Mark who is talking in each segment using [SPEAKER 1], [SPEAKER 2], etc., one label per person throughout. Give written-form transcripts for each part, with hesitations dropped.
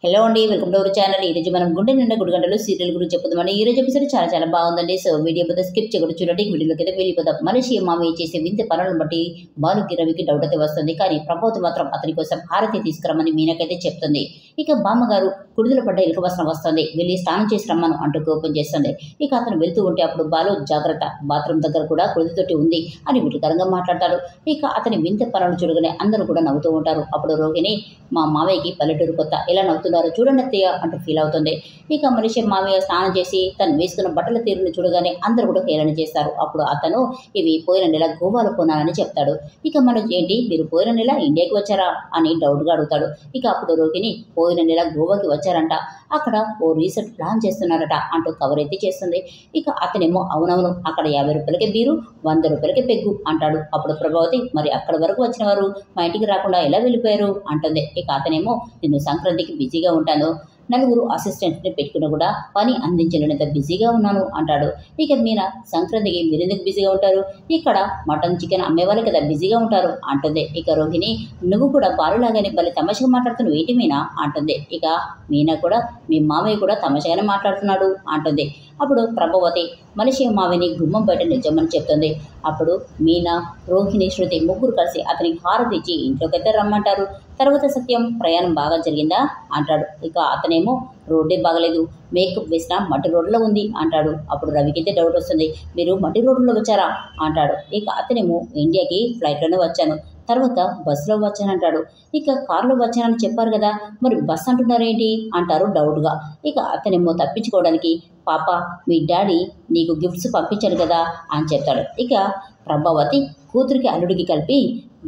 [SPEAKER 1] Hello అండి, welcome to our channel. ఈరోజు మనం గుండె నిండా గుడి గంటలు సీరియల్ గురించి చెప్పుదామండి. ఈ రోజు ఎపిసోడ్ చాలా బాగుందండి. సో వీడియో పోతే స్కిప్ చేయకుండా చూడండి. వీడియోలోకి అయితే వెళ్ళిపోతాం. మనిషి మామయ్య చేసే వింత పనులను బట్టి బాలుకి రవికి డౌట్ అయితే వస్తుంది. కానీ ప్రభావతి మాత్రం అతని కోసం హారతి తీసుకురమ్మని మీనకైతే చెప్తుంది. ఇక బామ్మగారు కుడిదల పడ్డ ఎలుక వస్త్రం వస్తుంది, వెళ్ళి స్నానం చేసి రమ్మను అంటూ కోపం చేస్తుంది. ఇక అతను వెళ్తూ ఉంటే అప్పుడు బాలు జాగ్రత్త, బాత్రూమ్ దగ్గర కూడా కుడితోటి ఉంది అని విటకరంగా మాట్లాడతాడు. ఇక అతని వింత పనులు చూడగానే అందరూ కూడా నవ్వుతూ ఉంటారు. అప్పుడు రోహిణి, మా మామయ్యకి పల్లెటూరు కొత్త, ఎలా నవ్వుతున్నారు చూడండి అత్తయ్య అంటూ ఫీల్ అవుతుంది. ఇక మనిషి మామయ్య స్నానం చేసి తను వేసుకున్న బట్టల తీరును చూడగానే అందరూ కూడా హేళన చేస్తారు. అప్పుడు అతను ఇవి పోయిన నెల గోవాలో కొనాలని చెప్తాడు. ఇక మనోజ్, ఏంటి మీరు పోయిన నెల ఇండియాకి వచ్చారా అని డౌట్గా అడుగుతాడు. ఇక అప్పుడు రోహిణి, పోయిన నెల గోవాకి వచ్చారంట, అక్కడ ఓ రీసెట్ ప్లాన్ చేస్తున్నారట అంటూ కవరైతే చేస్తుంది. ఇక అతనేమో అవునవును, అక్కడ 50 రూపాయలకే బీరు, 100 రూపాయలకే పెగ్గు అంటాడు. అప్పుడు ప్రభావతి, మరి అక్కడ వరకు వచ్చిన వారు మా ఇంటికి రాకుండా ఎలా వెళ్ళిపోయారు అంటుంది. ఇక అతనేమో, నేను సంక్రాంతికి బిజీగా ఉంటాను, 4 అసిస్టెంట్ని పెట్టుకుని కూడా పని అందించలేనంత బిజీగా ఉన్నాను అంటాడు. ఇక మీనా, సంక్రాంతికి మీరెందుకు బిజీగా ఉంటారు, ఇక్కడ మటన్ చికెన్ అమ్మేవాళ్ళు కదా బిజీగా ఉంటారు అంటుంది. ఇక రోహిణి, నువ్వు కూడా బాలులాగానే భలే తమాషగా మాట్లాడుతున్నావు ఏంటి మీనా అంటుంది. ఇక మీనా కూడా, మీ మామయ్య కూడా తమాషగానే మాట్లాడుతున్నాడు అంటుంది. అప్పుడు ప్రభావతి మనిషి మావిని గుమ్మం బయట నిల్చోమని చెప్తుంది. అప్పుడు మీనా, రోహిణి, శృతి ముగ్గురు కలిసి అతనికి హారతి ఇచ్చి ఇంట్లోకైతే రమ్మంటారు. తర్వాత సత్యం, ప్రయాణం బాగా జరిగిందా అంటాడు. ఇక అతనేమో, రోడ్డే బాగలేదు, మేకప్ వేసిన మట్టి రోడ్లో ఉంది అంటాడు. అప్పుడు రవికైతే డౌట్ వస్తుంది, మీరు మట్టి రోడ్లో వచ్చారా అంటాడు. ఇక అతనేమో, ఇండియాకి ఫ్లైట్లోనే వచ్చాను, తర్వాత బస్సులో వచ్చానంటాడు. ఇక కారులో వచ్చానని చెప్పారు కదా, మరి బస్ అంటున్నారేంటి అంటారు డౌట్గా. ఇక అతనేమో తప్పించుకోవడానికి, పాప మీ డాడీ నీకు గిఫ్ట్స్ పంపించాడు కదా అని చెప్తాడు. ఇక ప్రభావతి, కూతురికి అల్లుడికి కలిపి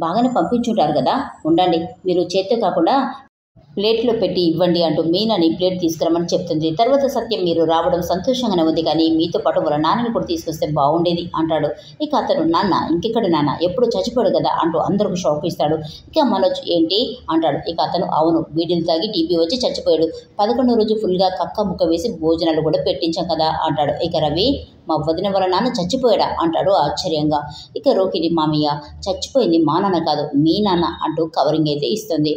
[SPEAKER 1] బాగానే పంపించుంటారు కదా, ఉండండి మీరు చేత్తో కాకుండా ప్లేట్లో పెట్టి ఇవ్వండి అంటూ మీనాని ప్లేట్ తీసుకురమ్మని చెప్తుంది. తర్వాత సత్యం, మీరు రావడం సంతోషంగానే ఉంది, కానీ మీతో పాటు వాళ్ళ నాన్నని కూడా తీసుకొస్తే బాగుండేది అంటాడు. ఇక అతను, నాన్న ఇంకెక్కడ నాన్న, ఎప్పుడు చచ్చిపోయాడు కదా అంటూ అందరికి షాక్ ఇస్తాడు. ఇక మనోజ్, ఏంటి అంటాడు. ఇక అతను, అవును, బీడీలు తాగి టీబీ వచ్చి చచ్చిపోయాడు, 11వ రోజు ఫుల్గా కక్క ముక్క వేసి భోజనాలు కూడా పెట్టించాం కదా అంటాడు. ఇక రవి, మా వదిన వాళ్ళ నాన్న చచ్చిపోయాడా అంటాడు ఆశ్చర్యంగా. ఇక రోహిణి, మామయ్య చచ్చిపోయింది మా నాన్న కాదు మీ నాన్న అంటూ కవరింగ్ అయితే ఇస్తుంది.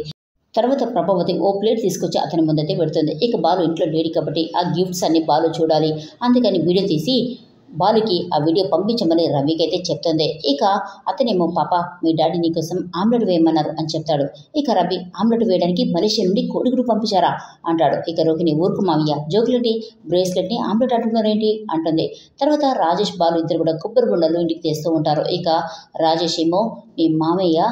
[SPEAKER 1] తర్వాత ప్రభావతి ఓ ప్లేట్ తీసుకొచ్చి అతని ముందైతే పెడుతుంది. ఇక బాలు ఇంట్లో లేడి కాబట్టి ఆ గిఫ్ట్స్ అన్ని బాలు చూడాలి, అందుకని వీడియో తీసి బాలుకి ఆ వీడియో పంపించమని రవికి అయితే చెప్తుంది. ఇక అతనేమో, పాప మీ డాడీ నీకోసం ఆమ్లెట్ వేయమన్నారు అని చెప్తాడు. ఇక రవి, ఆమ్లెట్ వేయడానికి మలేషియా నుండి కోడిగుడు పంపించారా అంటాడు. ఇక రోహిణి, ఊరుకు మామయ్య, జోకులెట్టి బ్రేస్లెట్ని ఆమ్లెట్ అంటున్నారేంటి అంటుంది. తర్వాత రాజేష్, బాలు ఇద్దరు కూడా కొబ్బరి బొండలు ఇంటికి తెస్తూ ఉంటారు. ఇక రాజేష్ ఏమో, మీ మామయ్య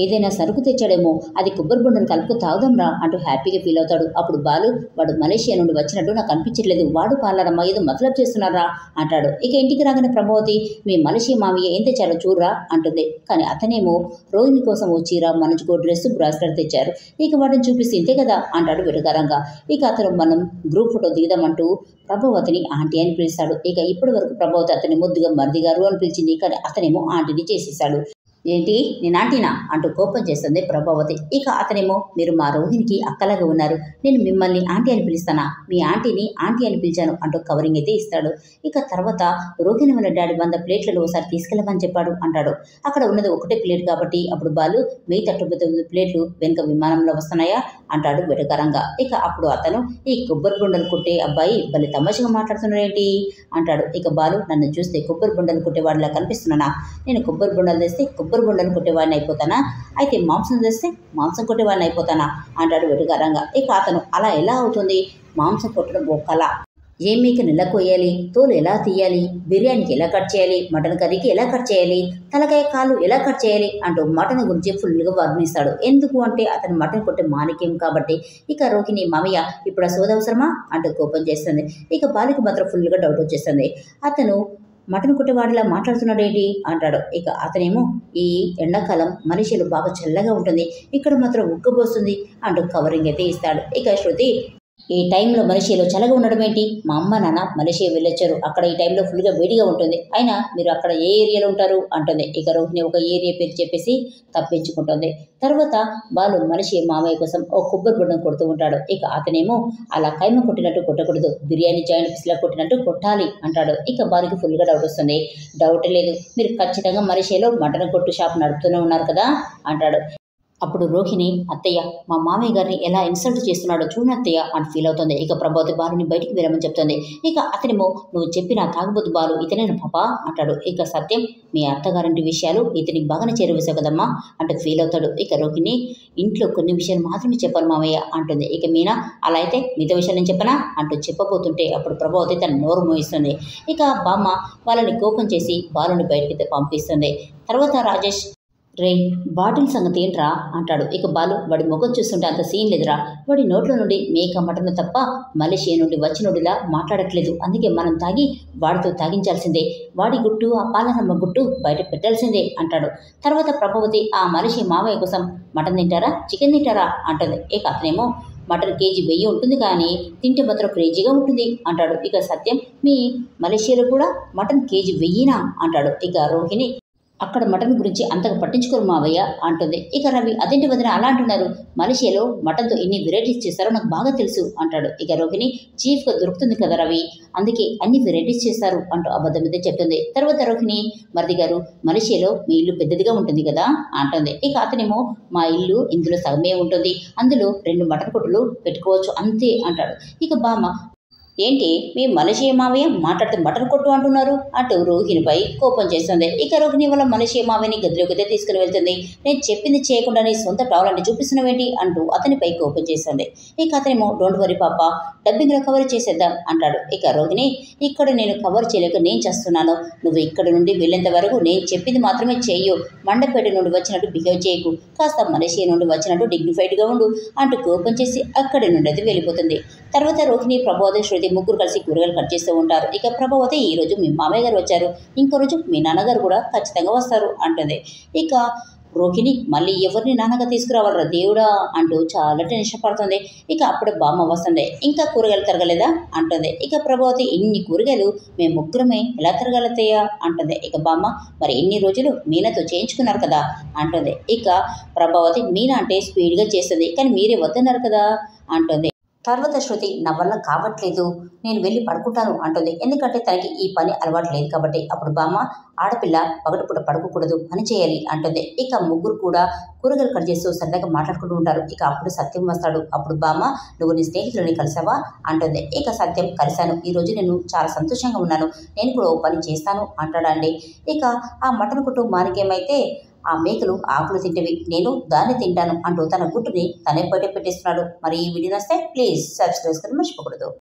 [SPEAKER 1] ఏదైనా సరుకు తెచ్చాడేమో, అది కొబ్బరి బొండలు కలుపుకు తాగుదాంరా అంటూ హ్యాపీగా ఫీల్ అవుతాడు. అప్పుడు బాలు, వాడు మలేషియా నుండి వచ్చినట్టు నాకు అనిపించట్లేదు, వాడు పార్లరమ్మ ఏదో మతలబ్ చేస్తున్నారా అంటాడు. ఇక ఇంటికి రాగానే ప్రభావతి, మీ మలేషియా మామయ్య ఏం తెచ్చారో చూడరా అంటుంది. కానీ అతనేమో, రోహిణి కోసం ఓ చీర, మనచుకో డ్రెస్, బ్రాస్లెట్ తెచ్చారు, ఇక వాటిని చూపిస్తే ఇంతే కదా అంటాడు వెటకారంగా. ఇక అతను, మనం గ్రూప్ ఫోటో దిగుదామంటూ ప్రభావతిని ఆంటీ అని పిలుస్తాడు. ఇక ఇప్పటి వరకు ప్రభావతి అతని ముద్దుగా మరిది గారు అని పిలిచింది, కానీ అతనేమో ఆంటీని చేసేసాడు. ఏంటి నేను ఆంటీనా అంటూ కోపం చేస్తుంది ప్రభావతి. ఇక అతనేమో, మీరు మా రోహిణికి అక్కలాగా ఉన్నారు, నేను మిమ్మల్ని ఆంటీ అని పిలుస్తానా, మీ ఆంటీని ఆంటీ అని పిలిచాను అంటూ కవరింగ్ అయితే ఇస్తాడు. ఇక తర్వాత రోహిణి వాళ్ళ డాడీ 100 ప్లేట్లలో ఒకసారి తీసుకెళ్ళమని చెప్పాడు అంటాడు. అక్కడ ఉన్నది ఒకటే ప్లేట్ కాబట్టి అప్పుడు బాలు, 1039 ప్లేట్లు వెనుక విమానంలో వస్తున్నాయా అంటాడు వెటకారంగా. ఇక అప్పుడు అతను, ఈ కొబ్బరి బొండలు కొట్టే అబ్బాయి భలే తమాషగా మాట్లాడుతున్నాడేంటి అంటాడు. ఇక బాలు, నన్ను చూస్తే కొబ్బరి బొండలు కొట్టేవాడిలా కనిపిస్తున్నానా, నేను కొబ్బరి బొండలు తెస్తే కొబ్బరి బొండలు కొట్టేవాడిని అయిపోతానా, అయితే మాంసం తెస్తే మాంసం కొట్టేవాడిని అయిపోతానా అంటాడు వెటకారంగా. ఇక అతను, అలా ఎలా అవుతుంది, మాంసం కొట్టడం ఓ కళ, ఏ మేకను ఎలా కొయ్యాలి, తోలు ఎలా తీయాలి, బిర్యానీకి ఎలా కట్ చేయాలి, మటన్ కర్రీకి ఎలా కట్ చేయాలి, తలకాయ కాలు ఎలా కట్ చేయాలి అంటూ మటన్ గురించి ఫుల్గా వర్ణిస్తాడు. ఎందుకు అంటే అతను మటన్ కొట్టే మాణిక్యం కాబట్టి. ఇక రోహిణి, మామయ్య ఇప్పుడు ఆ సోద అవసరమా అంటూ కోపం చేస్తుంది. ఇక బాలికి మాత్రం ఫుల్గా డౌట్ వచ్చేస్తుంది. అతను మటన్ కొట్టేవాడిలా మాట్లాడుతున్నాడేంటి అంటాడు. ఇక అతనేమో, ఈ ఎండాకాలం మనిషిలు బాగా చల్లగా ఉంటుంది, ఇక్కడ మాత్రం ఉక్కబోస్తుంది అంటూ కవరింగ్ అయితే ఇస్తాడు. ఇక శృతి, ఈ టైంలో మలేషియాలో చల్లగా ఉండడం ఏంటి, మా అమ్మ నాన్న మలేషియా వెళ్ళొచ్చారు, అక్కడ ఈ టైంలో ఫుల్గా వేడిగా ఉంటుంది, అయినా మీరు అక్కడ ఏ ఏరియాలో ఉంటారు అంటుంది. ఇక రోహిణి ఒక ఏరియా పేరు చెప్పేసి తప్పించుకుంటుంది. తర్వాత బాలు మలేషియా మామయ్య కోసం ఓ కొబ్బరి బొండం కొడుతూ ఉంటాడు. ఇక అతనేమో, అలా కైమ కొట్టినట్టు కొట్టకూడదు, బిర్యానీ జాయింట్ పీస్లా కొట్టినట్టు కొట్టాలి అంటాడు. ఇక బాలుకి ఫుల్గా డౌట్ వస్తుంది. డౌట్ లేదు, మీరు ఖచ్చితంగా మలేషియాలో మటన్ కొట్టు షాప్ నడుపుతూనే ఉన్నారు కదా అంటాడు. అప్పుడు రోహిణి అత్తయ్య మా మామయ్య గారిని ఎలా ఇన్సల్ట్ చేస్తున్నాడో చూడండి అత్తయ్య అని ఫీల్ అవుతుంది. ఇక ప్రభావతి బాలుని బయటికి వెళ్ళమని చెప్తుంది. ఇక అతనేమో నువ్వు చెప్పిన తాగుబోతు బాలు ఇతనేనా పాపా అంటాడు. ఇక సత్యం మీ అత్తగారింటి విషయాలు ఇతనికి బాగానే చేరవేశావు కదమ్మా అంటే ఫీల్ అవుతాడు. ఇక రోహిణి ఇంట్లో కొన్ని విషయాలు మాత్రమే చెప్పాను మామయ్య అంటుంది. ఇక మీనా అలా అయితే మిగతా విషయాలు నేను చెప్పనా అంటూ చెప్పబోతుంటే అప్పుడు ప్రభావతి తన నోరు మోయిస్తుంది. ఇక బామ్మ వాళ్ళని కోపం చేసి బాలుని బయటికి పంపిస్తుంది. తర్వాత రాజేష్ రే బాటిల్ సంగతి ఏంట్రా అంటాడు. ఇక బాలు వాడి ముఖం చూస్తుంటే అంత సీన్ లేదురా, వాడి నోట్లో నుండి మేక మటన్ తప్ప మలేషియా నుండి వచ్చినోడిలా మాట్లాడట్లేదు, అందుకే మనం తాగి వాడితో తాగించాల్సిందే, వాడి గుట్టు ఆ పాలనమ్మ గుట్టు బయట పెట్టాల్సిందే అంటాడు. తర్వాత ప్రభావతి ఆ మలేషియా మావయ్య కోసం మటన్ తింటారా చికెన్ తింటారా అంటుంది. ఇక అతనేమో మటన్ కేజీ 1000 ఉంటుంది కానీ తింటే మాత్రం క్రేజీగా ఉంటుంది అంటాడు. ఇక సత్యం మీ మలేషియాలో కూడా మటన్ కేజీ 1000నా అంటాడు. ఇక రోహిణి అక్కడ మటన్ గురించి అంతగా పట్టించుకోరు మావయ్య అంటుంది. ఇక రవి అదేంటి వదిన అలా అంటున్నారు, మలేషియాలో మటన్తో ఎన్ని వెరైటీస్ చేస్తారో నాకు బాగా తెలుసు అంటాడు. ఇక రోహిణి చీఫ్గా దొరుకుతుంది కదా రవి, అందుకే అన్ని వెరైటీస్ చేస్తారు అంటూ అబద్ధం మీద చెప్తుంది. తర్వాత రోహిణి మరిది గారు మలేషియాలో మీ ఇల్లు పెద్దదిగా ఉంటుంది కదా అంటుంది. ఇక అతనేమో మా ఇల్లు ఇందులో సగమే ఉంటుంది, అందులో 2 మటన్ కొట్టులు పెట్టుకోవచ్చు అంతే అంటాడు. ఇక బామ్మ ఏంటి మీ మలేషియా మావయ్య మాట్లాడితే మటన్ కొట్టు అంటున్నారు అంటూ రోహిణిపై కోపం చేస్తుంది. ఇక రోహిణి వల్ల మలేషియా మావయ్యని గదిలోకి తీసుకుని వెళ్తుంది. నేను చెప్పింది చేయకుండా నీ సొంత టాలెంట్ చూపిస్తున్నావేంటి అంటూ అతనిపై కోపం చేస్తుంది. ఇక అతనేమో డోంట్ వరీ పాప డబ్బింగ్లో కవర్ చేసేద్దాం అంటాడు. ఇక రోహిణి ఇక్కడ నేను కవర్ చేయలేక నేను చేస్తున్నాను, నువ్వు ఇక్కడ నుండి వెళ్ళేంత వరకు నేను చెప్పింది మాత్రమే చెయ్యు, మండపేట నుండి వచ్చినట్టు బిహేవ్ చేయకు, కాస్త మలేషియా నుండి వచ్చినట్టు డిగ్నిఫైడ్గా ఉండు అంటూ కోపం చేసి అక్కడి నుండి అది వెళ్ళిపోతుంది. తర్వాత రోహిణి ప్రభావతి శృతి ముగ్గురు కలిసి కూరగాయలు కట్ చేస్తూ ఉంటారు. ఇక ప్రభావతి ఈరోజు మీ మామయ్య గారు వచ్చారు, ఇంకో రోజు మీ నాన్నగారు కూడా ఖచ్చితంగా వస్తారు అంటుంది. ఇక రోహిణి మళ్ళీ ఎవరిని నాన్నగా తీసుకురావాలరా దేవుడా అంటూ చాలా టెన్షన్ పడుతుంది. ఇక అప్పుడే బామ్మ వస్తుంది. ఇంకా కూరగాయలు తరగలేదా అంటుంది. ఇక ప్రభావతి ఇన్ని కూరగాయలు మేము ముగ్గురమే ఎలా తరగలుగుతాయా అంటుంది. ఇక బామ్మ మరి ఎన్ని రోజులు మీనాతో చేయించుకున్నారు కదా అంటుంది. ఇక ప్రభావతి మీనా అంటే స్పీడ్గా చేస్తుంది కానీ మీరే వద్దన్నారు కదా అంటుంది. తర్వాత శృతి నా వల్ల కావట్లేదు నేను వెళ్ళి పడుకుంటాను అంటుంది. ఎందుకంటే తనకి ఈ పని అలవాటు లేదు కాబట్టి. అప్పుడు బామ్మ ఆడపిల్ల పగటిపూట పడుకోకూడదు పని చేయాలి అంటుంది. ఇక ముగ్గురు కూడా కూరగాయలు కట్ చేస్తూ సరదాగా మాట్లాడుకుంటూ ఉంటారు. ఇక అప్పుడు సత్యం వస్తాడు. అప్పుడు బామ్మ నువ్వు నీ స్నేహితులని కలిసావా అంటుంది. ఇక సత్యం కలిశాను, ఈరోజు నేను చాలా సంతోషంగా ఉన్నాను, నేను కూడా ఓ పని చేస్తాను అంటాడండి. ఇక ఆ మటన్ కుట్టు మానికేమైతే ఆ మేకలు ఆకులు తింటవి, నేను దాన్ని తింటాను అంటూ తన గుట్టుని తనే బయట పెట్టేస్తున్నాడు. మరి ఈ వీడియో నచ్చితే ప్లీజ్ సబ్స్క్రైబ్ చేసుకొని మర్చిపోకూడదు.